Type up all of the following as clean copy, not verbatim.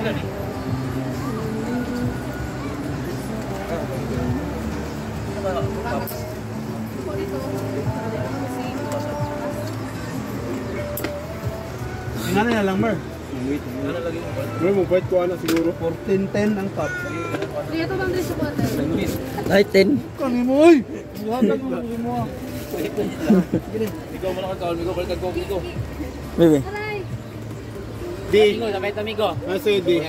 Ano na lang, Mer? Mer, mabait ko na siguro. 14-10 ang top. Ito bang dress ko ate? Light 10. Kani mo, oy! Buhatan mo mo. Ikaw mo na kagawin, ikaw balik kagawin ko. Bebe. Di. Amigo, sabay amigo. Sige, di.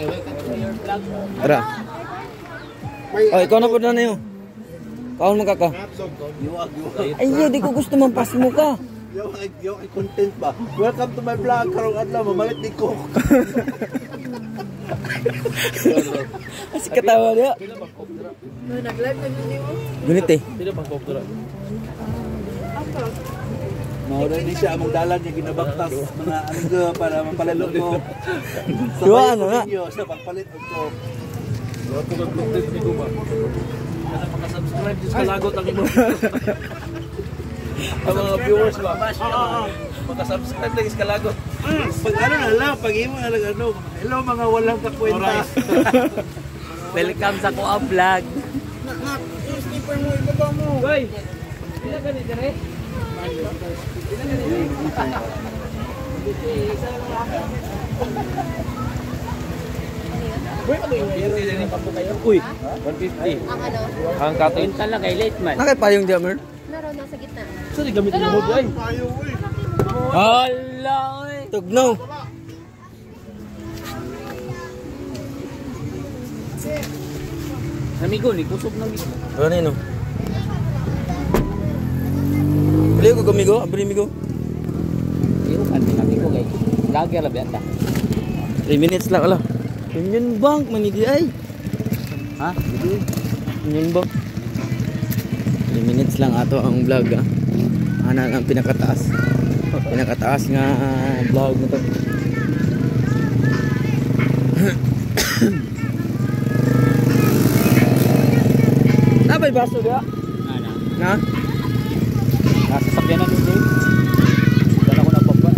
Tara. Oh, ikaw na po na yun. Kaon magkaka. Ay, di ko gusto mampas mo ka. Yo, ay content ba? Welcome to my vlog. Karong adlaw, mamalit ni Cook. Kasi katawa niya. Nag-live na yun mo? Gunit eh. Sino bang koptura? Mauray ni siya among dalan niya ginabaktas mga ano para mapalalo ko. Diba, ano nga? Sa pagpalit ko. Wala ko content ni Kuma. Kaya pagka-subscribe sa lagot ang imo. Ang mga viewers ba? Pagka-subscribe lang sa lagot. Pag ano na lang, pag imo na lang ano. Hello mga walang kakwenta. Welcome sa Kuha Vlog. Nak, yung skipper mo, ibaba mo. Hoy! Sila ka ni Dere? Uy, 150. Ang ano? Ang katin lang kay late man. nakay pa yung jammer? Meron nasa gitna. So di gamit mo ay. Ayaw, uy. Hala, oy. Tugnaw. Amigo ni kusog na mismo. Ano yun? Bili ko kamigo, abri migo. Iyo kan amigo kay. Lagi la benta. 3 minutes lang ala. Union Bank manigi ay. Ha? Union Bank. 3 minutes lang ato ang vlog ah. Ana ang pinakataas. Pinakataas nga vlog na to. Napay baso dia? Ana. Na? Nasa sakyanan ni Dave. Dala ko na papa.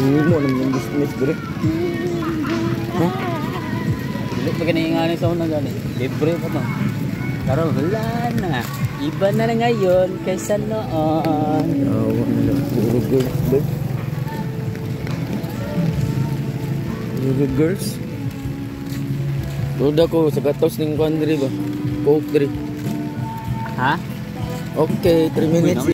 Hindi mo naman yung business bro. Ha? Dili pa gani sa una gani. Libre pa to. Pero wala na. Iba na ngayon kaysa noon. Awa na puro girls bro. Puro girls. Roda ko sa gatos ng kwan diri ba? Coke diri. Ha? Okay, 3 minutes.